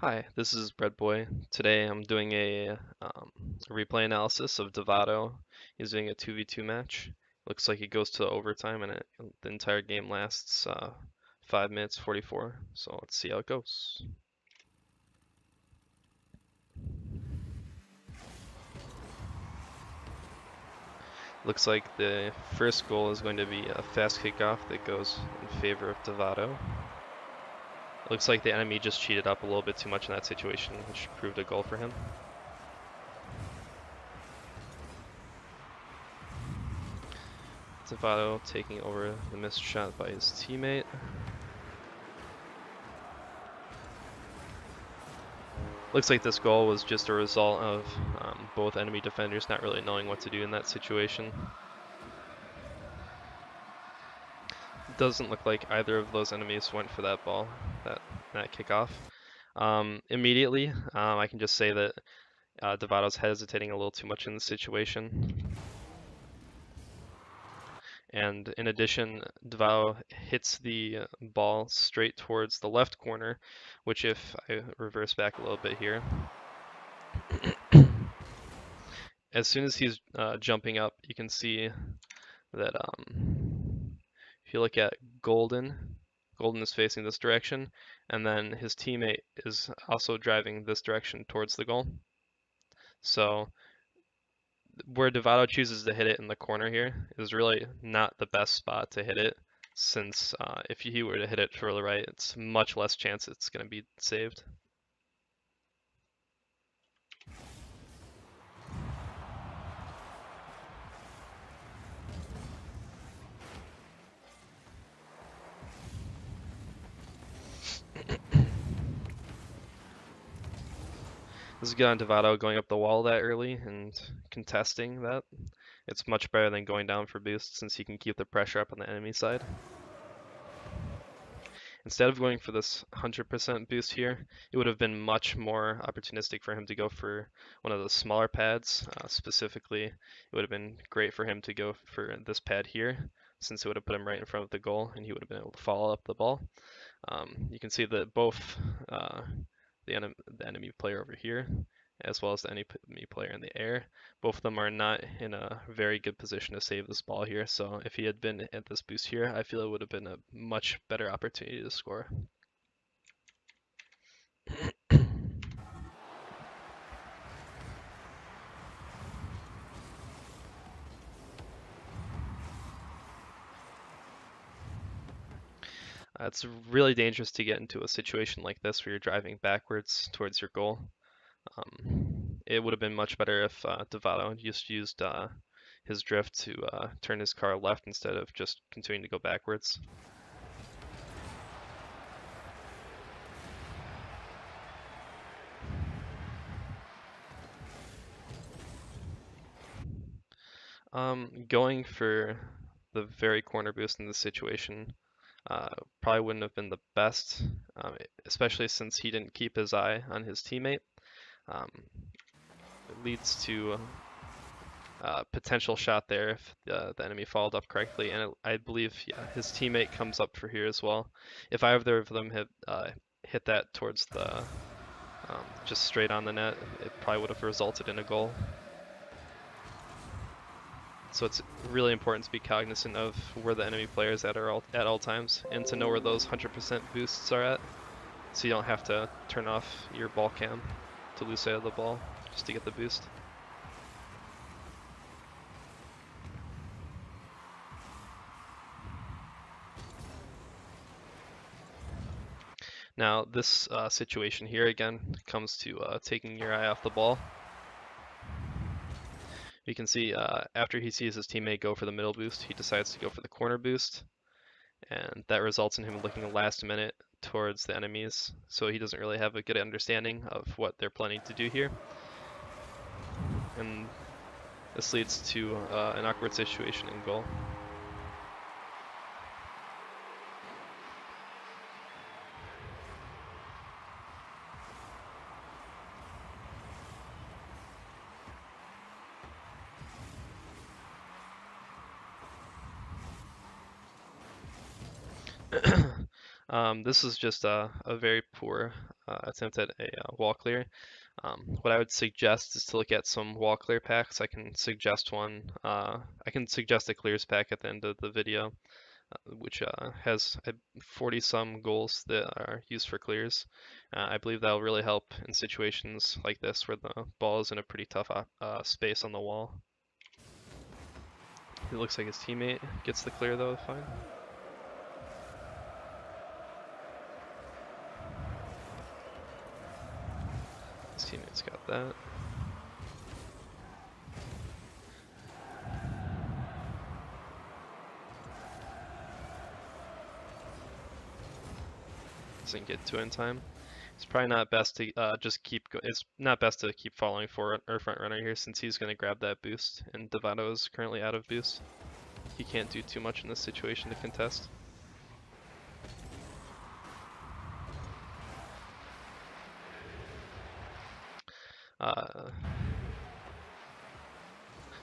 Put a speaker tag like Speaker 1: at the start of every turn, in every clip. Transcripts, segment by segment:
Speaker 1: Hi, this is Bread Boy. Today I'm doing a replay analysis of Davato. He's doing a 2v2 match. Looks like it goes to overtime and the entire game lasts 5 minutes 44. So let's see how it goes. Looks like the first goal is going to be a fast kickoff that goes in favor of Davato. Looks like the enemy just cheated up a little bit too much in that situation, which proved a goal for him. Davato taking over the missed shot by his teammate. Looks like this goal was just a result of both enemy defenders not really knowing what to do in that situation. Doesn't look like either of those enemies went for that ball, that kickoff. Immediately, I can just say that Davato's hesitating a little too much in the situation. And in addition, Davato hits the ball straight towards the left corner, which if I reverse back a little bit here, as soon as he's jumping up, you can see that if you look at Golden is facing this direction, and then his teammate is also driving this direction towards the goal. So where Davato chooses to hit it in the corner here is really not the best spot to hit it, since if he were to hit it to the right, it's much less chance it's going to be saved. This is good on Davato going up the wall that early and contesting that. It's much better than going down for boost, since he can keep the pressure up on the enemy side. Instead of going for this 100% boost here, it would have been much more opportunistic for him to go for one of the smaller pads. Specifically, it would have been great for him to go for this pad here, since it would have put him right in front of the goal and he would have been able to follow up the ball. You can see that both the enemy player over here, as well as the enemy player in the air, both of them are not in a very good position to save this ball here. So if he had been at this boost here, I feel it would have been a much better opportunity to score. It's really dangerous to get into a situation like this where you're driving backwards towards your goal. It would have been much better if Davato just used his drift to turn his car left instead of just continuing to go backwards. Going for the very corner boost in this situation probably wouldn't have been the best, especially since he didn't keep his eye on his teammate. It leads to a potential shot there if the enemy followed up correctly, and I believe his teammate comes up for here as well. If either of them had hit that towards the just straight on the net, it probably would have resulted in a goal. So it's really important to be cognizant of where the enemy player is at all times, and to know where those 100% boosts are at, so you don't have to turn off your ball cam to lose sight of the ball just to get the boost. Now this situation here again comes to taking your eye off the ball. You can see after he sees his teammate go for the middle boost, he decides to go for the corner boost, and that results in him looking last minute towards the enemies, so he doesn't really have a good understanding of what they're planning to do here. And this leads to an awkward situation in goal. This is just a very poor attempt at a wall clear. What I would suggest is to look at some wall clear packs. I can suggest one. I can suggest a clears pack at the end of the video, which has 40 some goals that are used for clears. I believe that will really help in situations like this where the ball is in a pretty tough space on the wall. It looks like his teammate gets the clear though, fine. His teammate's got that. Doesn't get to it in time. It's probably not best to just keep. It's not best to keep following forward or front runner here since he's going to grab that boost, and Davato is currently out of boost. He can't do too much in this situation to contest.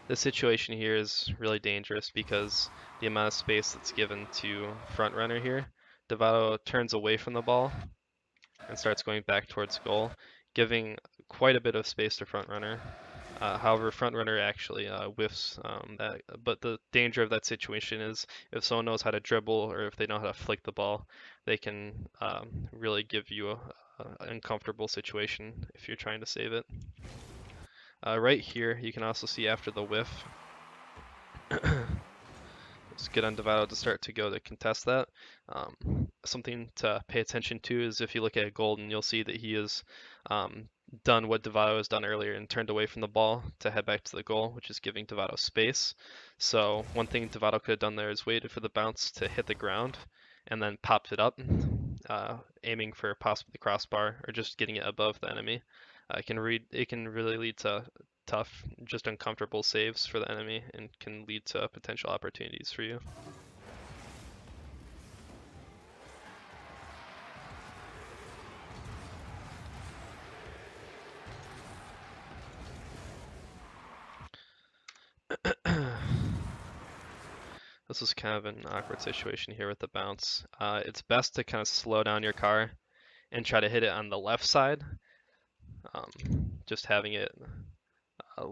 Speaker 1: This situation here is really dangerous because the amount of space that's given to front runner here. Davato turns away from the ball and starts going back towards goal, giving quite a bit of space to front runner. However, front runner actually whiffs that. But the danger of that situation is if someone knows how to dribble or if they know how to flick the ball, they can really give you an uncomfortable situation if you're trying to save it. Right here, you can also see after the whiff, it's good on Davato to start to go to contest that. Something to pay attention to is if you look at Golden, you'll see that he has done what Davato has done earlier and turned away from the ball to head back to the goal, which is giving Davato space. So one thing Davato could have done there is waited for the bounce to hit the ground and then popped it up, aiming for possibly the crossbar or just getting it above the enemy. It can really lead to tough, just uncomfortable saves for the enemy and can lead to potential opportunities for you. This is kind of an awkward situation here with the bounce. It's best to kind of slow down your car and try to hit it on the left side. Just having it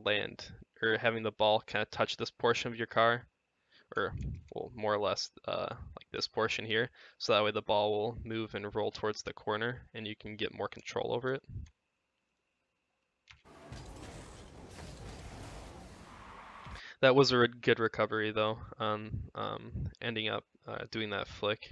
Speaker 1: land or having the ball kind of touch this portion of your car, or well, more or less like this portion here, so that way the ball will move and roll towards the corner and you can get more control over it. That was a good recovery though, ending up doing that flick.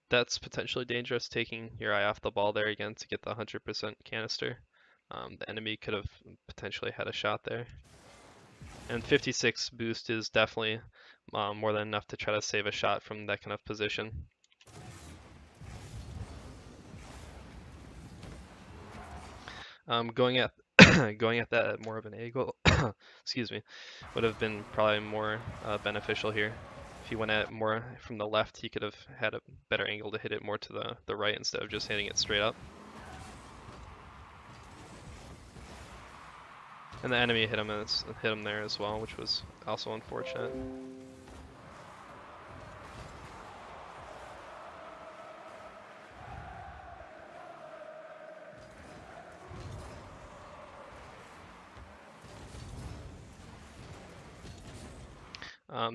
Speaker 1: That's potentially dangerous, taking your eye off the ball there again to get the 100% canister. The enemy could have potentially had a shot there. And 56 boost is definitely more than enough to try to save a shot from that kind of position. Going at going at that at more of an angle, excuse me, would have been probably more beneficial here. If he went at it more from the left, he could have had a better angle to hit it more to the right instead of just hitting it straight up. And the enemy hit him there as well, which was also unfortunate.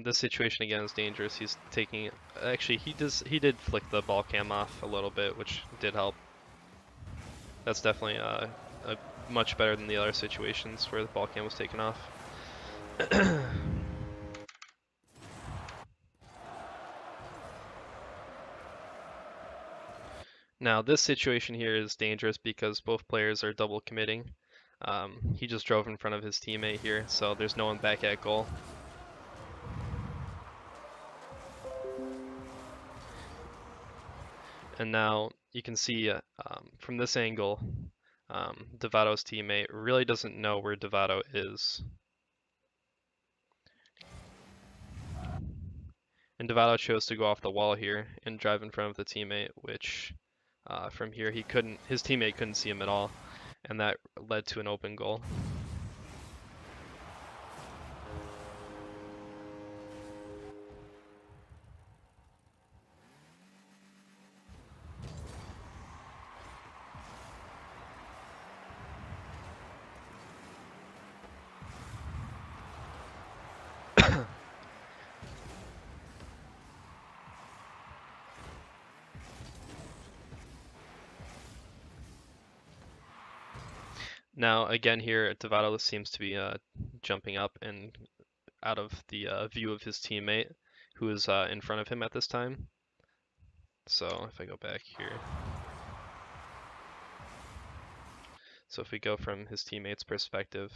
Speaker 1: This situation again is dangerous. He's taking, actually he did flick the ball cam off a little bit, which did help. That's definitely much better than the other situations where the ball cam was taken off. Now this situation here is dangerous because both players are double committing. He just drove in front of his teammate here, so there's no one back at goal. And now you can see from this angle, Davato's teammate really doesn't know where Davato is. And Davato chose to go off the wall here and drive in front of the teammate, which from here his teammate couldn't see him at all, and that led to an open goal. Now again here, Davato seems to be jumping up and out of the view of his teammate, who is in front of him at this time. So if I go back here, so if we go from his teammate's perspective,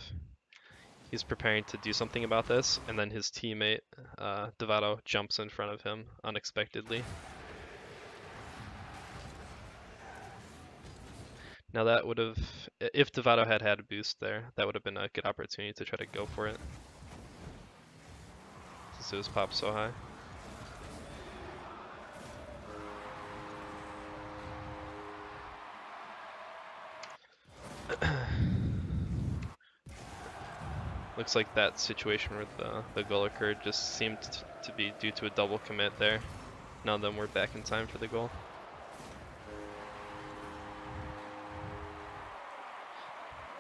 Speaker 1: he's preparing to do something about this, and then his teammate, Davato, jumps in front of him unexpectedly. Now that would have, if Davato had had a boost there, that would have been a good opportunity to try to go for it, since it was popped so high. Looks like that situation where the goal occurred just seemed to be due to a double commit there. Now then we're back in time for the goal.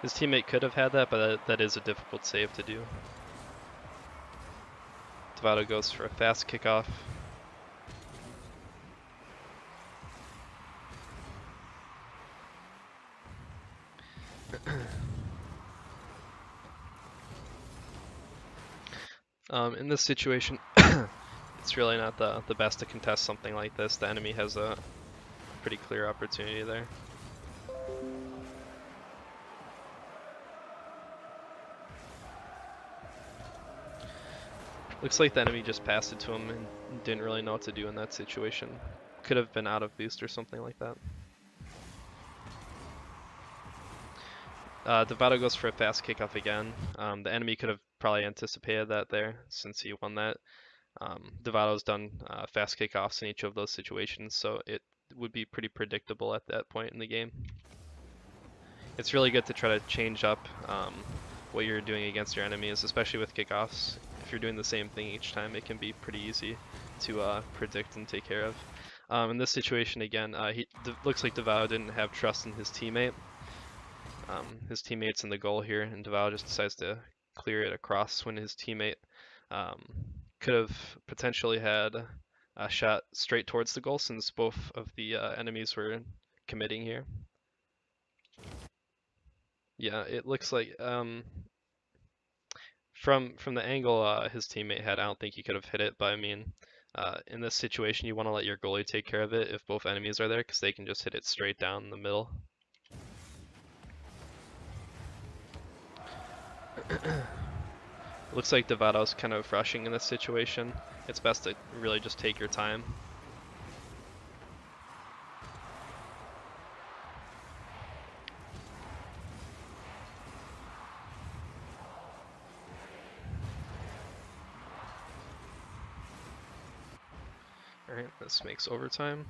Speaker 1: His teammate could have had that, but that is a difficult save to do. Davato goes for a fast kickoff. In this situation, it's really not the best to contest something like this. The enemy has a pretty clear opportunity there. Looks like the enemy just passed it to him and didn't really know what to do in that situation. Could have been out of boost or something like that. Davato goes for a fast kickoff again. The enemy could have probably anticipated that there since he won that. Davato's done fast kickoffs in each of those situations, so it would be pretty predictable at that point in the game. It's really good to try to change up what you're doing against your enemies, especially with kickoffs. If you're doing the same thing each time, it can be pretty easy to predict and take care of. In this situation again, looks like Davato didn't have trust in his teammate. His teammate's in the goal here, and Davato just decides to clear it across when his teammate could have potentially had a shot straight towards the goal, since both of the enemies were committing here. Yeah, it looks like from the angle his teammate had, I don't think he could have hit it, but I mean, in this situation, you want to let your goalie take care of it if both enemies are there, because they can just hit it straight down the middle. Looks like Davato's kind of rushing in this situation. It's best to really just take your time. Alright, this makes overtime.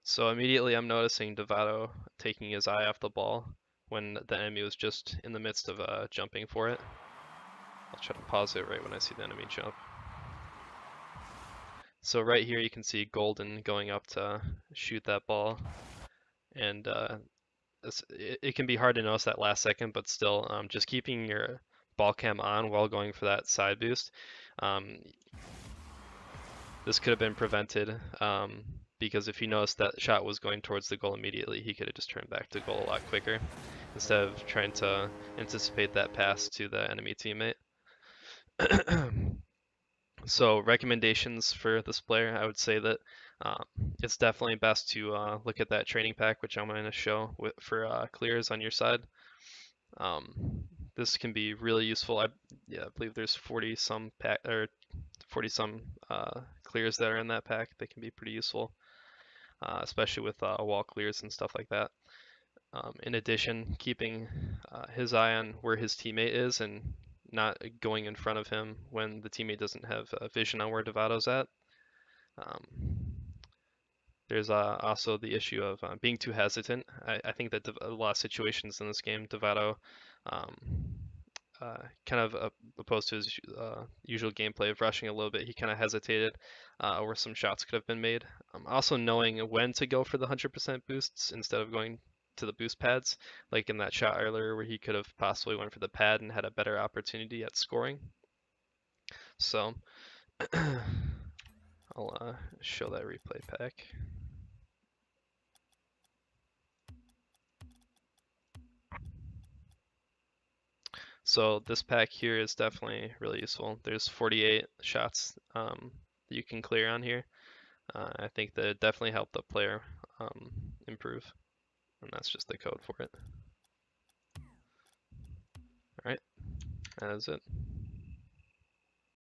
Speaker 1: So immediately I'm noticing Davato taking his eye off the ball when the enemy was just in the midst of jumping for it. I'll try to pause it right when I see the enemy jump. So right here you can see Golden going up to shoot that ball, and it can be hard to notice that last second, but still, just keeping your ball cam on while going for that side boost. This could have been prevented, because if he noticed that shot was going towards the goal immediately, he could have just turned back to goal a lot quicker instead of trying to anticipate that pass to the enemy teammate. So recommendations for this player, I would say that it's definitely best to look at that training pack, which I'm going to show for clears on your side. This can be really useful. I believe there's 40 some clears that are in that pack that can be pretty useful, especially with wall clears and stuff like that. In addition, keeping his eye on where his teammate is and not going in front of him when the teammate doesn't have vision on where Davato's at. Um, there's also the issue of being too hesitant. I think that a lot of situations in this game, Davato, um, kind of opposed to his usual gameplay of rushing a little bit, he kind of hesitated where some shots could have been made. Also knowing when to go for the 100% boosts instead of going to the boost pads, like in that shot earlier where he could have possibly went for the pad and had a better opportunity at scoring. So I'll show that replay pack. So this pack here is definitely really useful. There's 48 shots that you can clear on here. I think that it definitely helped the player improve, and that's just the code for it. All right, that is it.